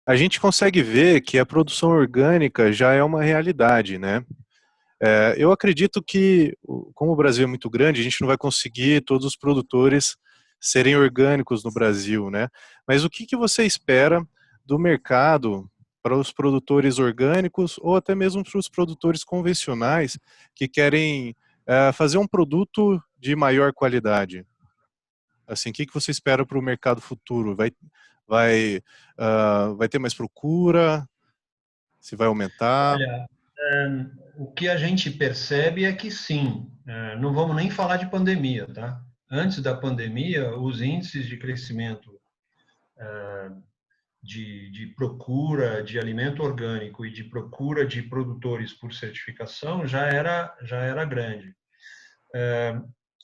a gente consegue ver que a produção orgânica já é uma realidade, né? Eu acredito que, como o Brasil é muito grande, a gente não vai conseguir todos os produtores serem orgânicos no Brasil, né? Mas o que que você espera do mercado para os produtores orgânicos ou até mesmo para os produtores convencionais que querem fazer um produto de maior qualidade? Assim, o que que você espera para o mercado futuro? Vai, vai ter mais procura? Se vai aumentar? Olha, o que a gente percebe é que sim, não vamos nem falar de pandemia, tá? Antes da pandemia, os índices de crescimento de procura de alimento orgânico e de procura de produtores por certificação já era grande.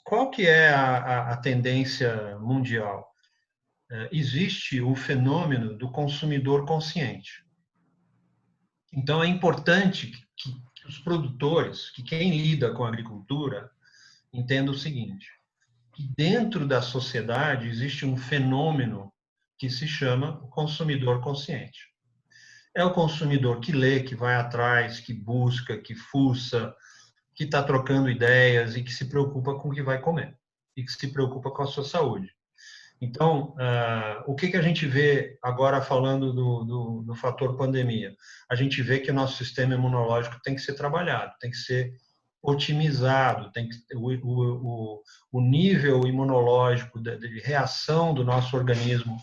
Qual que é a tendência mundial? Existe o fenômeno do consumidor consciente. Então, é importante que os produtores, que quem lida com a agricultura, entenda o seguinte, que dentro da sociedade existe um fenômeno que se chama o consumidor consciente. É o consumidor que lê, que vai atrás, que busca, que fuça, que está trocando ideias e que se preocupa com o que vai comer e que se preocupa com a sua saúde. Então, o que a gente vê agora falando do fator pandemia? A gente vê que o nosso sistema imunológico tem que ser trabalhado, tem que ser otimizado, tem que, o nível imunológico de reação do nosso organismo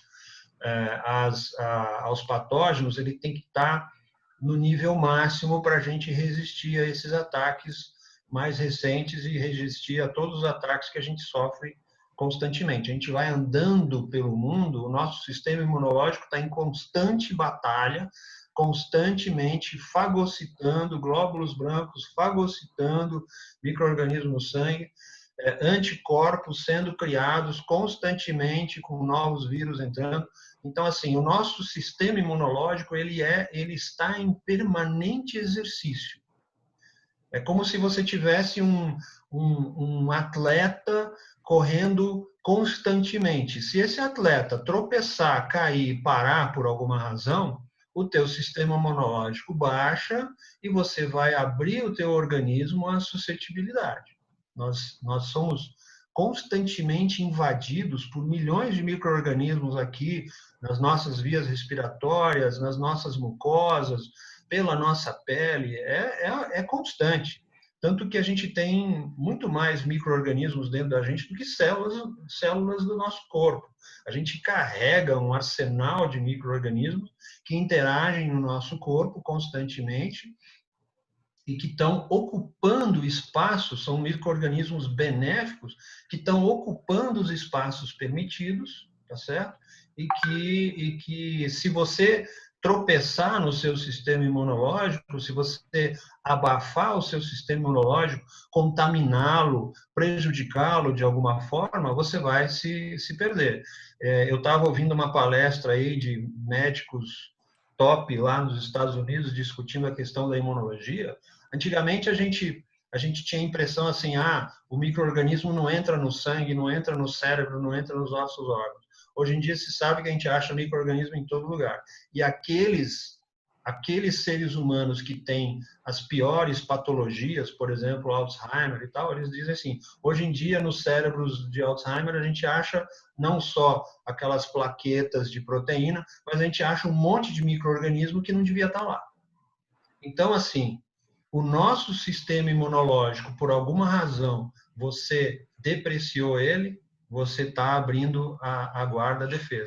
aos patógenos, ele tem que estar no nível máximo para a gente resistir a esses ataques mais recentes e resistir a todos os ataques que a gente sofre constantemente. A gente vai andando pelo mundo, o nosso sistema imunológico está em constante batalha, constantemente fagocitando glóbulos brancos, fagocitando micro-organismos no sangue, anticorpos sendo criados constantemente com novos vírus entrando. Então, assim, o nosso sistema imunológico ele está em permanente exercício. É como se você tivesse um atleta correndo constantemente. Se esse atleta tropeçar, cair, parar por alguma razão, o teu sistema imunológico baixa e você vai abrir o teu organismo à suscetibilidade. Nós somos constantemente invadidos por milhões de micro-organismos aqui nas nossas vias respiratórias, nas nossas mucosas, pela nossa pele, é constante. Tanto que a gente tem muito mais micro-organismos dentro da gente do que células do nosso corpo. A gente carrega um arsenal de micro-organismos que interagem no nosso corpo constantemente e que estão ocupando espaços, são micro-organismos benéficos que estão ocupando os espaços permitidos, tá certo? E que se você tropeçar no seu sistema imunológico, se você abafar o seu sistema imunológico, contaminá-lo, prejudicá-lo de alguma forma, você vai se perder. Eu estava ouvindo uma palestra aí de médicos top lá nos Estados Unidos discutindo a questão da imunologia. Antigamente a gente tinha a impressão assim, o micro-organismo não entra no sangue, não entra no cérebro, não entra nos nossos órgãos. Hoje em dia se sabe que a gente acha micro-organismo em todo lugar. E aqueles seres humanos que têm as piores patologias, por exemplo, Alzheimer e tal, eles dizem assim, hoje em dia nos cérebros de Alzheimer a gente acha não só aquelas plaquetas de proteína, mas a gente acha um monte de micro-organismo que não devia estar lá. Então, assim, o nosso sistema imunológico, por alguma razão, você depreciou ele, você está abrindo a guarda, a defesa.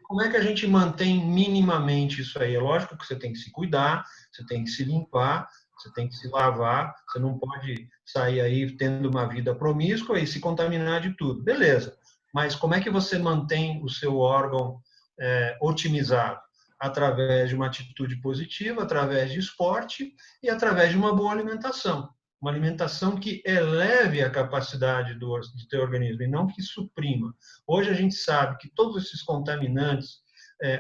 Como é que a gente mantém minimamente isso aí? É lógico que você tem que se cuidar, você tem que se limpar, você tem que se lavar, você não pode sair aí tendo uma vida promíscua e se contaminar de tudo. Beleza, mas como é que você mantém o seu órgão otimizado? Através de uma atitude positiva, através de esporte e através de uma boa alimentação. Uma alimentação que eleve a capacidade do teu organismo e não que suprima. Hoje a gente sabe que todos esses contaminantes,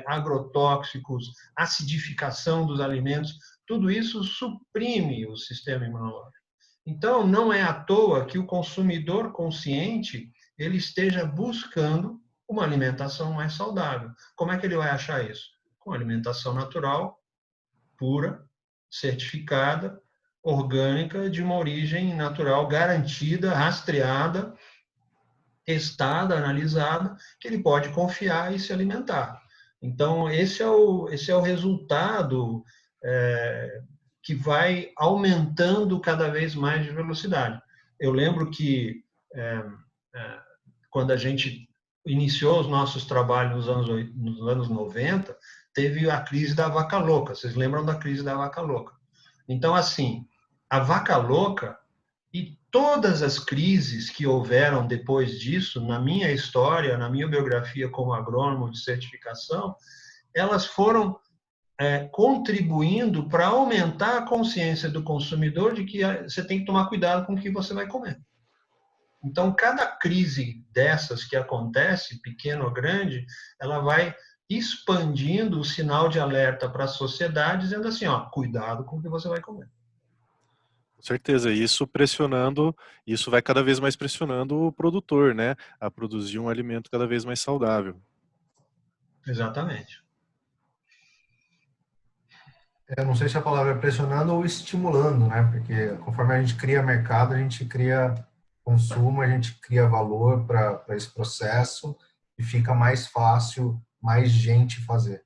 agrotóxicos, acidificação dos alimentos, tudo isso suprime o sistema imunológico. Então, não é à toa que o consumidor consciente ele esteja buscando uma alimentação mais saudável. Como é que ele vai achar isso? com alimentação natural, pura, certificada, orgânica, de uma origem natural garantida, rastreada, testada, analisada, que ele pode confiar e se alimentar. Então, esse é o resultado que vai aumentando cada vez mais de velocidade. Eu lembro que quando a gente iniciou os nossos trabalhos nos anos 90, teve a crise da vaca louca. Vocês lembram da crise da vaca louca? Então, assim, a vaca louca e todas as crises que houveram depois disso, na minha história, na minha biografia como agrônomo de certificação, elas foram contribuindo para aumentar a consciência do consumidor de que você tem que tomar cuidado com o que você vai comer. Então, cada crise dessas que acontece, pequena ou grande, ela vai expandindo o sinal de alerta para a sociedade, dizendo assim, ó, cuidado com o que você vai comer. Com certeza, isso vai cada vez mais pressionando o produtor, né, a produzir um alimento cada vez mais saudável. Exatamente. Eu não sei se a palavra é pressionando ou estimulando, né? Porque conforme a gente cria mercado, a gente cria consumo, a gente cria valor para esse processo e fica mais fácil, mais gente fazer.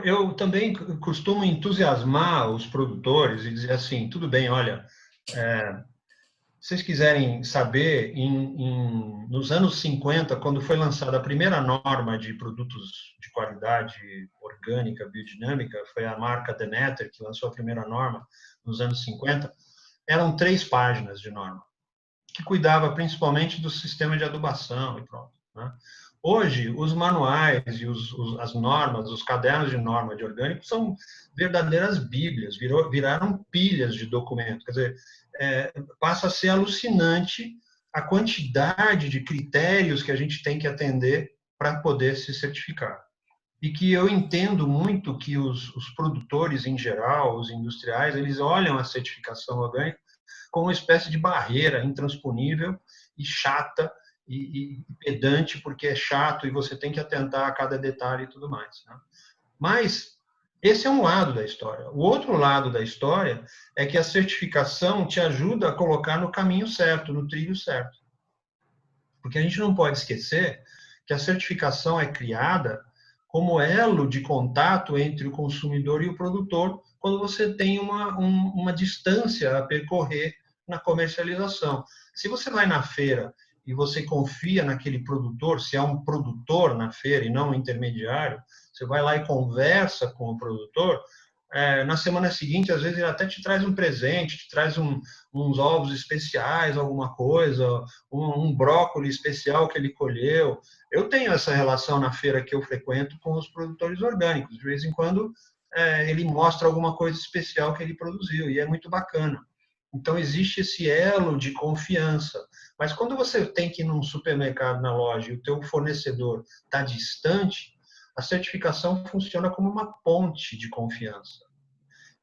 Eu também costumo entusiasmar os produtores e dizer assim, tudo bem, olha, se vocês quiserem saber, nos anos 50, quando foi lançada a primeira norma de produtos de qualidade orgânica, biodinâmica, foi a marca Demeter que lançou a primeira norma nos anos 50, eram 3 páginas de norma, que cuidava principalmente do sistema de adubação e pronto, né? Hoje, os manuais e as normas, os cadernos de norma de orgânico são verdadeiras bíblias, viraram pilhas de documentos. Quer dizer, passa a ser alucinante a quantidade de critérios que a gente tem que atender para poder se certificar. E que eu entendo muito que os produtores, em geral, os industriais, eles olham a certificação orgânica como uma espécie de barreira intransponível e chata, e pedante, porque é chato e você tem que atentar a cada detalhe e tudo mais, né? Mas esse é um lado da história. O outro lado da história é que a certificação te ajuda a colocar no caminho certo, no trilho certo. Porque a gente não pode esquecer que a certificação é criada como elo de contato entre o consumidor e o produtor quando você tem uma distância a percorrer na comercialização. Se você vai na feira e você confia naquele produtor, se é um produtor na feira e não um intermediário, você vai lá e conversa com o produtor, na semana seguinte, às vezes, ele até te traz um presente, te traz uns ovos especiais, alguma coisa, um brócolis especial que ele colheu. Eu tenho essa relação na feira que eu frequento com os produtores orgânicos. De vez em quando, ele mostra alguma coisa especial que ele produziu, e é muito bacana. Então, existe esse elo de confiança. Mas quando você tem que ir num supermercado, na loja, e o teu fornecedor está distante, a certificação funciona como uma ponte de confiança.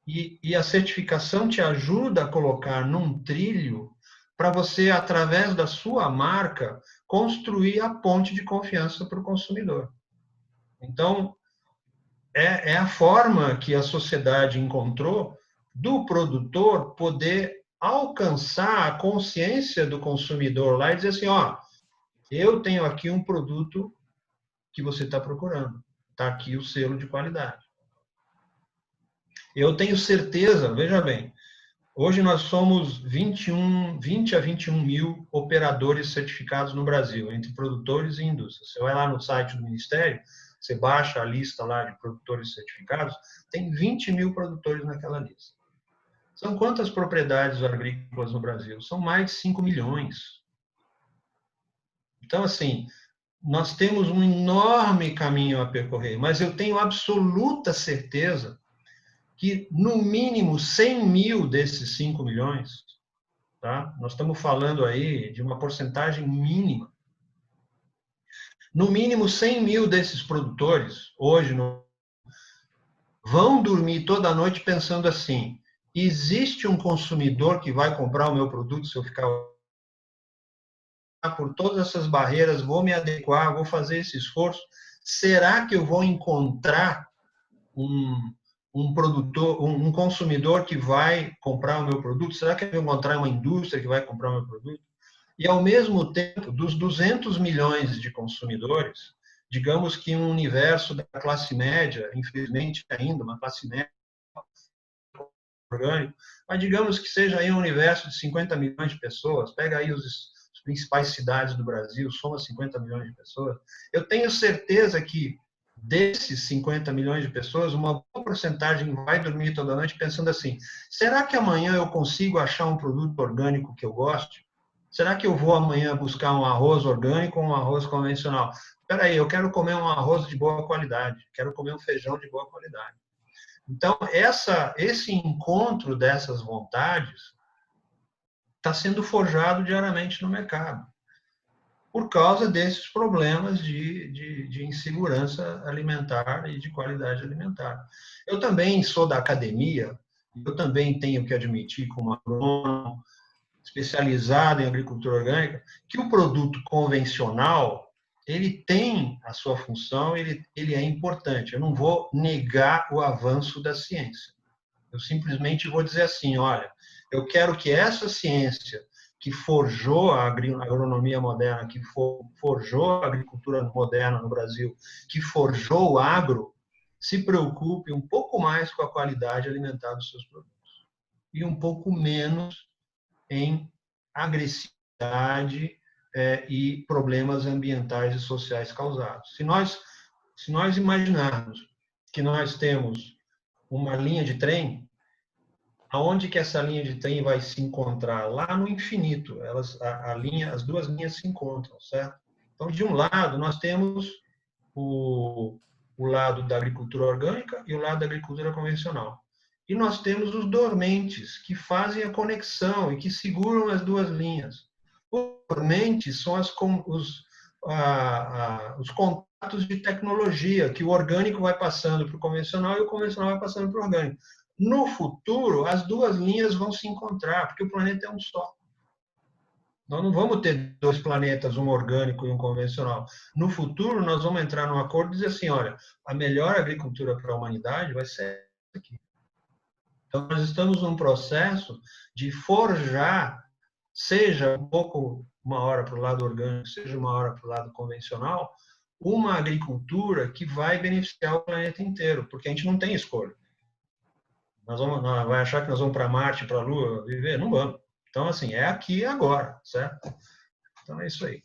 E a certificação te ajuda a colocar num trilho para você, através da sua marca, construir a ponte de confiança para o consumidor. Então, é a forma que a sociedade encontrou do produtor poder alcançar a consciência do consumidor lá e dizer assim, ó, eu tenho aqui um produto que você está procurando. Está aqui o selo de qualidade. Eu tenho certeza, veja bem, hoje nós somos 20 a 21 mil operadores certificados no Brasil, entre produtores e indústrias. Você vai lá no site do Ministério, você baixa a lista lá de produtores certificados, tem 20 mil produtores naquela lista. São quantas propriedades agrícolas no Brasil? São mais de 5 milhões. Então, assim, nós temos um enorme caminho a percorrer, mas eu tenho absoluta certeza que, no mínimo, 100 mil desses 5 milhões, tá? Nós estamos falando aí de uma porcentagem mínima. No mínimo, 100 mil desses produtores, hoje, vão dormir toda noite pensando assim, existe um consumidor que vai comprar o meu produto se eu ficar por todas essas barreiras, vou me adequar, vou fazer esse esforço. será que eu vou encontrar um produtor, um consumidor que vai comprar o meu produto? Será que eu vou encontrar uma indústria que vai comprar o meu produto? E, ao mesmo tempo, dos 200 milhões de consumidores, digamos que um universo da classe média, infelizmente ainda, uma classe média orgânico, mas digamos que seja aí um universo de 50 milhões de pessoas, pega aí as principais cidades do Brasil, soma 50 milhões de pessoas, eu tenho certeza que desses 50 milhões de pessoas, uma boa porcentagem vai dormir toda noite pensando assim, será que amanhã eu consigo achar um produto orgânico que eu goste? Será que eu vou amanhã buscar um arroz orgânico ou um arroz convencional? Espera aí, eu quero comer um arroz de boa qualidade, quero comer um feijão de boa qualidade. Então, esse encontro dessas vontades está sendo forjado diariamente no mercado, por causa desses problemas de insegurança alimentar e de qualidade alimentar. Eu também sou da academia, eu também tenho que admitir, como agrônomo, especializado em agricultura orgânica, que o produto convencional ele tem a sua função, ele é importante. Eu não vou negar o avanço da ciência. Eu simplesmente vou dizer assim, olha, eu quero que essa ciência que forjou a agronomia moderna, que forjou a agricultura moderna no Brasil, que forjou o agro, se preocupe um pouco mais com a qualidade alimentar dos seus produtos e um pouco menos em agressividade e problemas ambientais e sociais causados. Se nós imaginarmos que nós temos uma linha de trem, aonde que essa linha de trem vai se encontrar? Lá no infinito. As duas linhas se encontram, certo? Então, de um lado, nós temos o lado da agricultura orgânica e o lado da agricultura convencional. E nós temos os dormentes, que fazem a conexão e que seguram as duas linhas. Os dormentes são os contatos de tecnologia, que o orgânico vai passando para o convencional e o convencional vai passando para o orgânico. No futuro, as duas linhas vão se encontrar, porque o planeta é um só. Nós não vamos ter dois planetas, um orgânico e um convencional. No futuro, nós vamos entrar num acordo e dizer assim, olha, a melhor agricultura para a humanidade vai ser aqui. Então, nós estamos num processo de forjar, seja um pouco uma hora para o lado orgânico, seja uma hora para o lado convencional, uma agricultura que vai beneficiar o planeta inteiro, porque a gente não tem escolha. Nós vai achar que nós vamos para Marte, para a Lua viver? Não vamos. Então, assim, é aqui e agora, certo? Então, é isso aí.